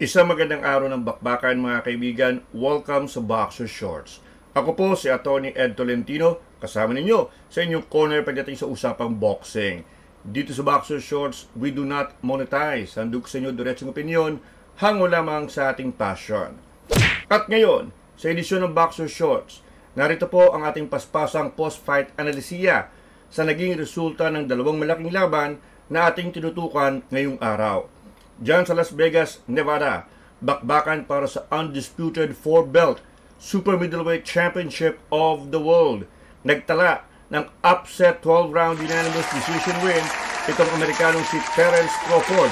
Isang magandang araw ng bakbakan mga kaibigan. Welcome sa Boxer Shorts. Ako po si Atty. Ed Tolentino, kasama ninyo sa inyong corner pagdating sa usapang boxing. Dito sa Boxer Shorts, we do not monetize. Handog sa inyo diretsong opinion, hango lamang sa ating passion. At ngayon, sa edisyon ng Boxer Shorts, narito po ang ating paspasang post-fight analisiya sa naging resulta ng dalawang malaking laban na ating tinutukan ngayong araw. Diyan sa Las Vegas, Nevada, bakbakan para sa undisputed 4-belt Super Middleweight Championship of the World. Nagtala ng upset 12-round unanimous decision win itong Amerikanong si Terence Crawford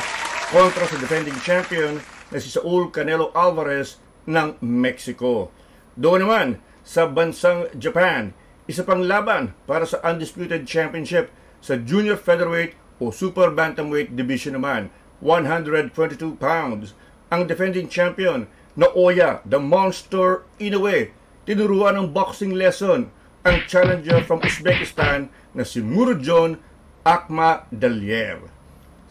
kontra sa defending champion na si Saul Canelo Alvarez ng Mexico. Doon naman sa bansang Japan, isa pang laban para sa undisputed championship sa junior featherweight o super bantamweight division naman. 122 pounds. Ang defending champion na Oya, the Monster Inoue, tinuruan ng boxing lesson ang challenger from Uzbekistan na si Murodjon Akhmadaliev.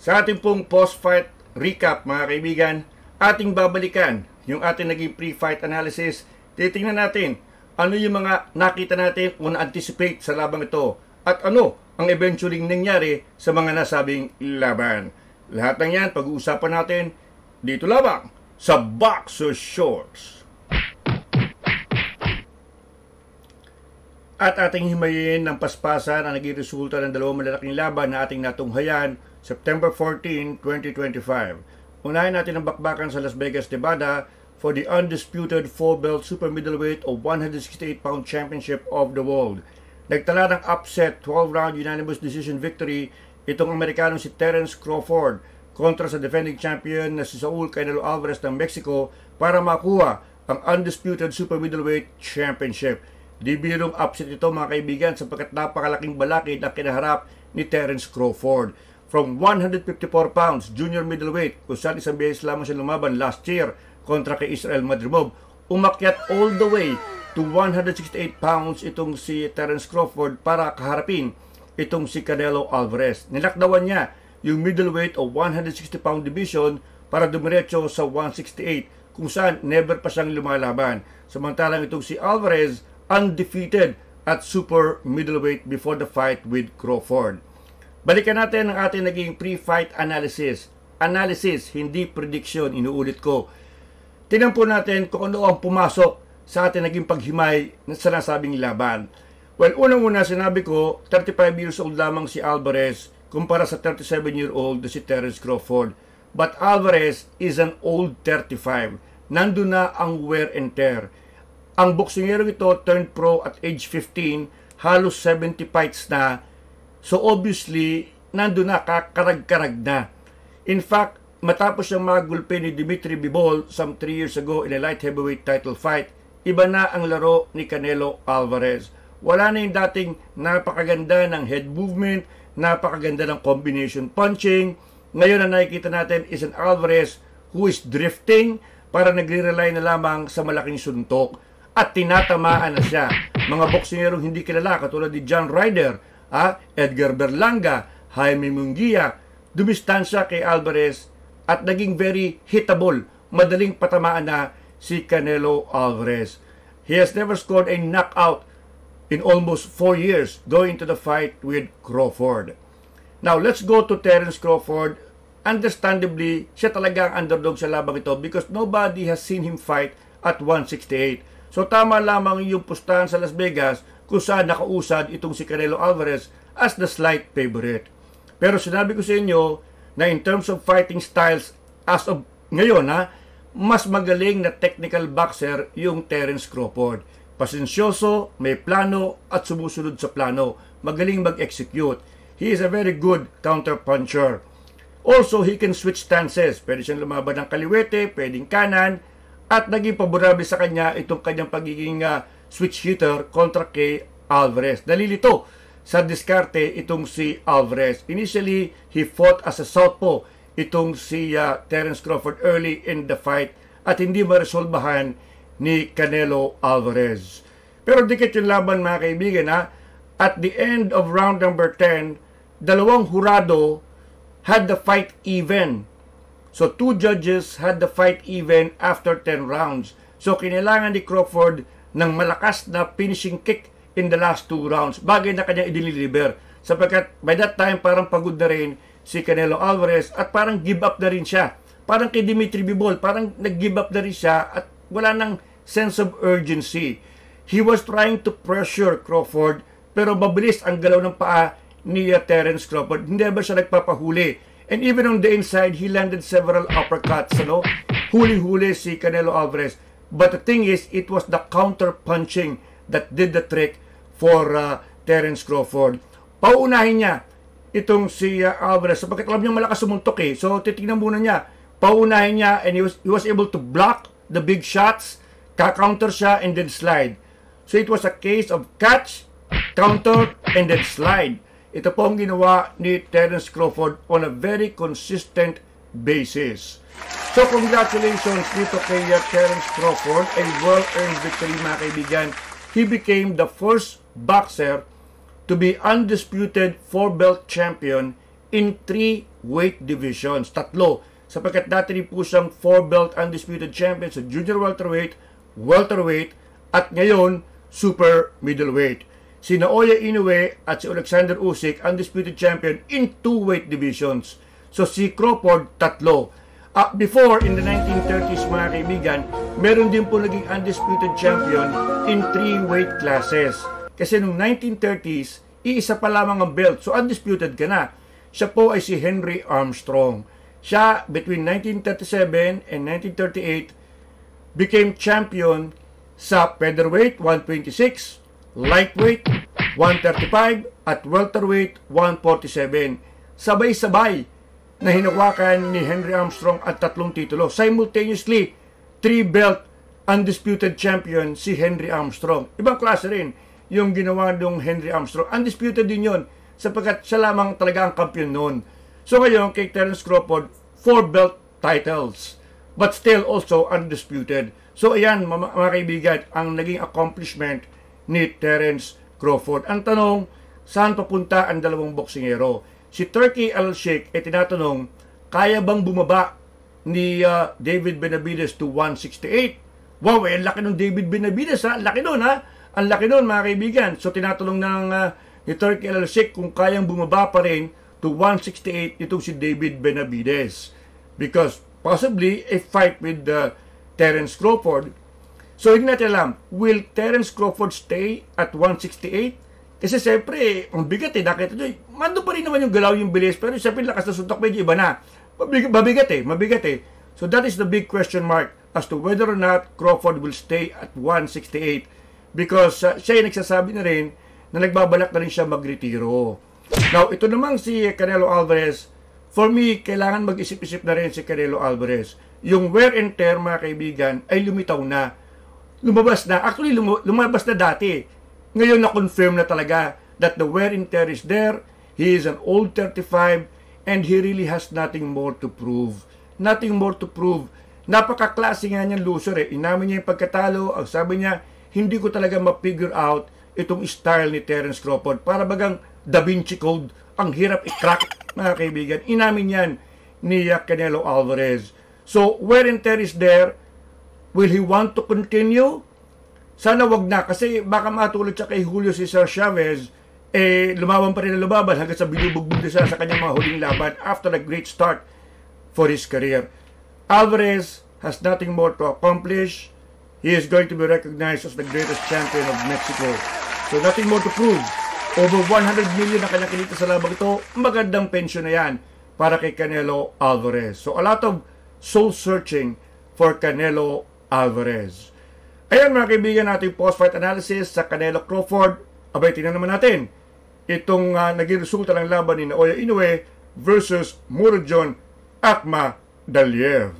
Sa ating pong post-fight recap mga kaibigan, ating babalikan yung ating naging pre-fight analysis. Titingnan natin ano yung mga nakita natin o na-anticipate sa labang ito at ano ang eventually nangyari sa mga nasabing laban. Lahat ng yan, pag-uusapan natin dito lamang sa Boxer Shorts. At ating himayin ng paspasan ang naging resulta ng dalawang malalaking laban na ating natunghayan September 14, 2025. Unahin natin ang bakbakan sa Las Vegas, Nevada for the undisputed 4-belt super middleweight o 168-pound championship of the world. Nagtala ng upset 12-round unanimous decision victory itong Amerikanong si Terence Crawford kontra sa defending champion na si Saul Canelo Alvarez ng Mexico para makuha ang undisputed super middleweight championship. Di birong upset ito mga kaibigan sapagkat napakalaking balakid ang kinaharap ni Terence Crawford. From 154 pounds junior middleweight kung saan isang beses lamang siya lumaban last year kontra kay Israel Madrimov, umakyat all the way to 168 pounds itong si Terence Crawford para kaharapin itong si Canelo Alvarez. Nilakdawan niya yung middleweight o 160-pound division para dumiretso sa 168 kung saan never pa siyang lumalaban. Samantalang itong si Alvarez undefeated at super middleweight before the fight with Crawford. Balikan natin ang ating naging pre-fight analysis. Analysis, hindi prediction, inuulit ko. Tingnan po natin kung ano ang pumasok sa ating naging paghimay sa nasabing laban. Well, unang-una sinabi ko, 35 years old lamang si Alvarez kumpara sa 37-year-old na si Terence Crawford. But Alvarez is an old 35. Nandun na ang wear and tear. Ang boksingerong ito turned pro at age 15, halos 70 fights na. So obviously, nandun na, kakarag-karag na. In fact, matapos siyang magulpe ni Dimitri Bivol some 3 years ago in a light heavyweight title fight, iba na ang laro ni Canelo Alvarez. Wala na yung dating napakaganda ng head movement, napakaganda ng combination punching. Ngayon ang nakikita natin is an Alvarez who is drifting para nagre-rely na lamang sa malaking suntok at tinatamaan na siya. Mga boksingerong hindi kilala katulad ni John Ryder, Edgar Berlanga, Jaime Munguia, dumistansya kay Alvarez at naging very hittable, madaling patamaan na si Canelo Alvarez. He has never scored a knockout in almost 4 years going to the fight with Crawford. Now, let's go to Terence Crawford. Understandably, siya talaga ang underdog sa labang ito because nobody has seen him fight at 168. So, tama lamang yung pustahan sa Las Vegas kung saan nakausad itong si Canelo Alvarez as the slight favorite. Pero sinabi ko sa inyo na in terms of fighting styles as of ngayon, mas magaling na technical boxer yung Terence Crawford. Pasensyoso, may plano at sumusunod sa plano. Magaling mag-execute. He is a very good counter-puncher. Also, he can switch stances. Pwede siyang lumaban ng kaliwete, pwedeng kanan, at naging paborable sa kanya itong kanyang pagiging switch hitter kontra kay Alvarez. Nalilito sa diskarte itong si Alvarez. Initially, he fought as a southpaw itong si Terence Crawford early in the fight at hindi maresolbahan ni Canelo Alvarez. Pero dikit yung laban mga kaibigan At the end of round number 10, dalawang hurado had the fight even So 2 judges had the fight even after 10 rounds. So kinailangan ni Crawford ng malakas na finishing kick in the last 2 rounds. Bagay na kanya i-deliver. Sapagkat by that time parang pagod na rin si Canelo Alvarez at parang give up na rin siya. Parang kay Dimitri Bivol, parang nag-give up na rin siya at wala nang sense of urgency. He was trying to pressure Crawford pero mabilis ang galaw ng paa ni Terence Crawford. Hindi ba siya nagpapahuli? And even on the inside, he landed several uppercuts. Huli-huli si Canelo Alvarez. But the thing is, it was the counter-punching that did the trick for Terence Crawford. Pauunahin niya itong si Alvarez sapagkat alam niya malakas sumuntok eh. So titignan muna niya. Pauunahin niya and he was able to block the big shots, ka-counter siya and then slide. So it was a case of catch, counter, and then slide. Ito po ang ginawa ni Terence Crawford on a very consistent basis. So congratulations dito kay Terence Crawford, a well-earned victory mga kaibigan. He became the first boxer to be undisputed 4-belt champion in 3 weight divisions. 3. Sapagkat dati rin po siyang 4-belt undisputed champion sa junior welterweight, welterweight, at ngayon, super middleweight. Si Naoya Inoue at si Alexander Usyk, undisputed champion in 2 weight divisions. So si Crawford, 3. Before, in the 1930s mga kaibigan, meron din po naging undisputed champion in 3 weight classes. Kasi noong 1930s, iisa pa lamang ang belt. So undisputed ka na. Siya po ay si Henry Armstrong. Siya, between 1937 and 1938, became champion sa featherweight 126, lightweight 135, at welterweight 147. Sabay-sabay na hinawakan ni Henry Armstrong at 3 titulo. Simultaneously, 3-belt undisputed champion si Henry Armstrong. Ibang klase rin yung ginawa ng Henry Armstrong. Undisputed din yun sapagkat siya lamang talaga ang kampiyon noon. So ngayon, kay Terence Crawford, 4-belt titles, but still also undisputed. So ayan, mga kaibigan, ang naging accomplishment ni Terence Crawford. Ang tanong, saan papunta ang dalawang boksingero? Si Turki Al-Sheikh ay tinatanong, kaya bang bumaba ni David Benavides to 168? Wow, ang laki ng David Benavides ha? Ang laki nun ha? Ang laki nun mga kaibigan. So tinatanong ng ni Turki Al-Sheikh kung kayang bumaba pa rin to 168 itong si David Benavides. Because possibly a fight with Terence Crawford. So hindi natin alam, will Terence Crawford stay at 168? Kasi siyempre, ang bigat eh. Nakita nyo, mando pa rin naman yung galaw, yung bilis. Pero siyempre, lakas na suntok, medyo iba na. Mabigat eh. So that is the big question mark as to whether or not Crawford will stay at 168. Because siya yung nagsasabi na rin na nagbabalak na rin siya magretiro. Now, ito namang si Canelo Alvarez, for me, kailangan mag-isip-isip na rin si Canelo Alvarez. Yung wear and tear, mga kaibigan, ay lumitaw na. Lumabas na. Actually, lumabas na dati. Ngayon, na-confirm na talaga that the wear and tear is there. He is an old 35 and he really has nothing more to prove. Nothing more to prove. Napaka-klase nga niyang loser eh. Inamin niya yung pagkatalo. Ang sabi niya, hindi ko talaga ma-figure out itong style ni Terence Crawford. Para bagang Da Vinci Code. Ang hirap i-crack, mga kaibigan. Inamin yan ni Canelo Alvarez. So, wear and tear is there. Will he want to continue? Sana wag na. Kasi baka matulad siya kay Julio Cesar Chavez, lumaban pa rin ang lumaban hanggang sa binubugbog siya sa kanyang mga huling laban after a great start for his career. Alvarez has nothing more to accomplish. He is going to be recognized as the greatest champion of Mexico. So nothing more to prove. Over 100 million na kanyang kinita sa labang ito. Magandang pensyon na yan para kay Canelo Alvarez. So a lot of soul searching for Canelo Alvarez. Ayan mga kaibigan, natin post-fight analysis sa Canelo Crawford. Abay, tingnan naman natin itong naging resulta ng laban ni Naoya Inoue versus Murodjon Akhmadaliev.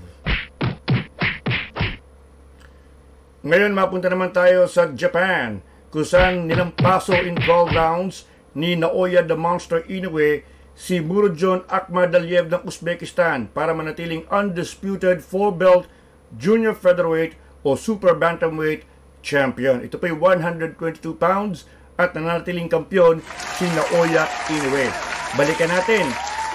Ngayon, mapunta naman tayo sa Japan, kung saan nilampaso in 12 rounds ni Naoya the Monster Inoue si Murodjon Akhmadaliev ng Uzbekistan para manatiling undisputed 4-belt junior featherweight o super bantamweight champion. Ito pa yung 122 pounds at nanatiling kampiyon si Naoya Inoue. Balikan natin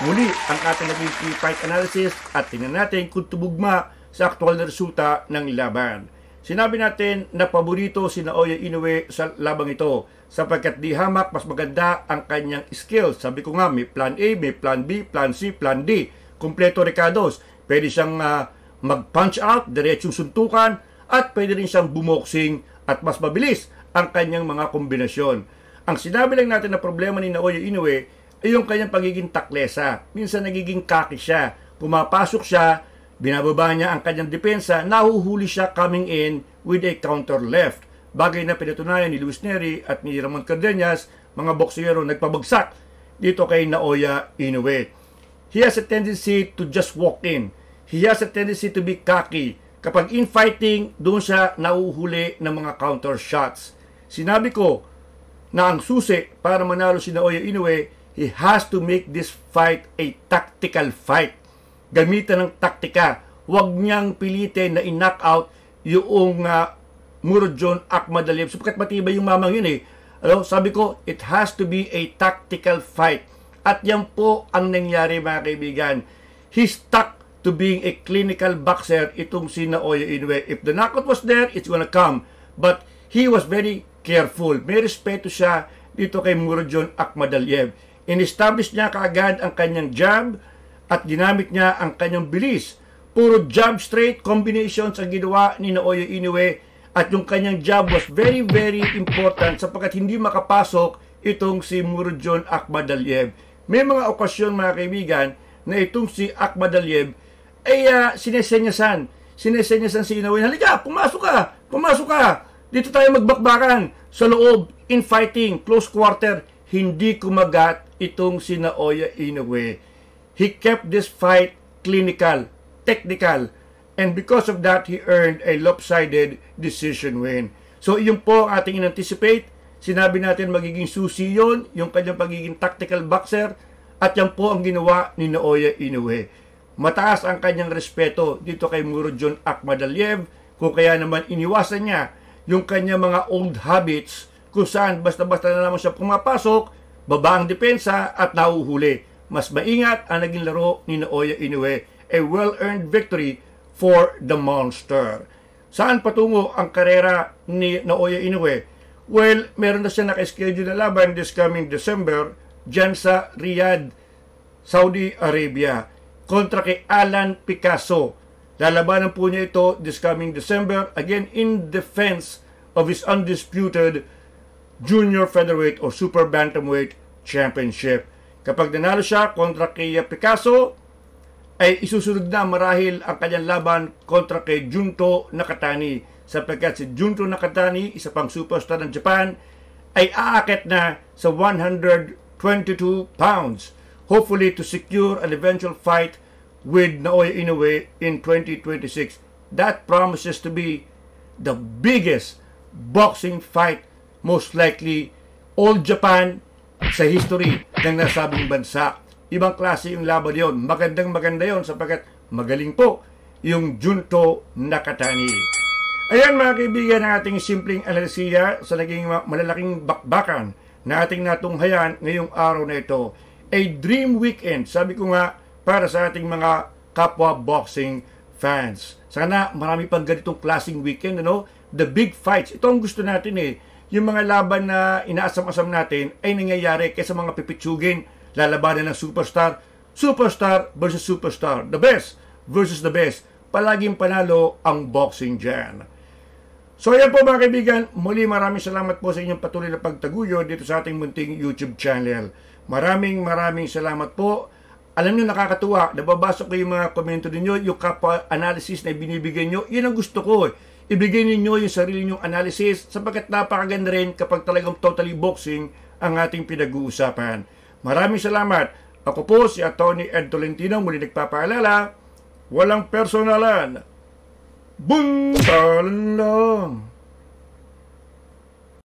muli ang ating naging pre-fight analysis at tingnan natin kung tubugma sa aktual na resulta ng laban. Sinabi natin na paborito si Naoya Inoue sa labang ito sapagkat di hamak mas maganda ang kanyang skills. Sabi ko nga, may plan A, may plan B, plan C, plan D. Kompleto Ricardos. Pwede siyang mag-punch out, diretsong suntukan, at pwede rin siyang bumoxing at mas mabilis ang kanyang mga kombinasyon. Ang sinabi lang natin na problema ni Naoya Inoue ay yung kanyang pagiging taklesa. Minsan nagiging kaki siya. Pumapasok siya, binababa niya ang kanyang depensa, nahuhuli siya coming in with a counter left. Bagay na pinatunayan ni Luis Nery at ni Ramon Cardenas, mga boksero nagpabagsak dito kay Naoya Inoue. He has a tendency to just walk in. He has a tendency to be cocky. Kapag infighting, doon siya nauhuli ng mga counter shots. Sinabi ko na ang susi para manalo si Naoya Inoue, he has to make this fight a tactical fight. Gamitan ng taktika. Huwag niyang pilitin na i-knock out yung Murodjon Akhmadaliev sapagkat matibay yung mamang yun eh. Sabi ko, it has to be a tactical fight. At yan po ang nangyari mga kaibigan. He stuck to being a clinical boxer itong si Naoya Inoue. If the knockout was there, it's gonna come. But he was very careful. May respeto siya dito kay Murodjon Akhmadaliev. In-establish niya kaagad ang kanyang jab at ginamit niya ang kanyang bilis. Puro jab straight combinations ang ginawa ni Naoya Inoue at yung kanyang jab was very very important sapagkat hindi makapasok itong si Murodjon Akhmadaliev. May mga okasyon mga kaibigan na itong si Akhmadaliev ay sinesenyasan si Inoue. Halika, pumasok ka. Dito tayo magbakbakan sa loob, infighting, close quarter. Hindi kumagat itong si Naoya Inoue. He kept this fight clinical, technical, and because of that, he earned a lopsided decision win. So, yun po ang ating in-anticipate. Sinabi natin magiging susi yun, yung kanyang pagiging tactical boxer, at yan po ang ginawa ni Naoya Inoue. Mataas ang kanyang respeto dito kay Murodjon Akhmadaliev, kung kaya naman iniwasan niya yung kanyang mga old habits, kung saan basta-basta na naman siya pumapasok, baba ang depensa at nahuhuli. Mas maingat ang naging laro ni Naoya Inoue. A well-earned victory for the monster. Saan patungo ang karera ni Naoya Inoue? Well, meron na siya naka-schedule na laban this coming December dyan sa Riyadh, Saudi Arabia kontra kay Alan Picasso. Lalabanan po niya ito this coming December, again in defense of his undisputed Junior Featherweight or Super Bantamweight Championship. Kapag nanalo siya kontra kay Picasso, ay isusunod na marahil ang kanyang laban kontra kay Junto Nakatani. Sapagkat si Junto Nakatani, isa pang superstar ng Japan, ay aakit na sa 122 pounds. Hopefully to secure an eventual fight with Naoya Inoue in 2026. That promises to be the biggest boxing fight, most likely all Japan sa history ng nasabing bansa. Ibang klase yung laban yon. Maganda yon sapagkat magaling po yung Junto Nakatani. Ayan mga kaibigan ang ating simpleng analisiya sa naging malalaking bakbakan na ating natunghayan ngayong araw na ito. A dream weekend, sabi ko nga, para sa ating mga kapwa boxing fans. Sana marami pang ganitong klaseng weekend, ano? The big fights. Ito ang gusto natin eh. Yung mga laban na inaasam-asam natin ay nangyayari kaysa mga pipitsugin, lalabanan ng superstar, superstar versus superstar, the best versus the best. Palaging panalo ang boxing dyan. So yan po mga kaibigan, muli maraming salamat po sa inyong patuloy na pagtaguyod dito sa ating munting YouTube channel. Maraming salamat po. Alam nyo, nakakatuwa, nababasa ko yung mga komento ninyo, yung kapwa analysis na binibigay nyo, yun ang gusto ko. Ibigay ninyo yung sarili nyong analysis sapagkat napakaganda rin kapag talagang totally boxing ang ating pinag-uusapan. Maraming salamat. Ako po si Atty. Ed Tolentino, muli nagpapaalala, walang personalan. Buntalan lang.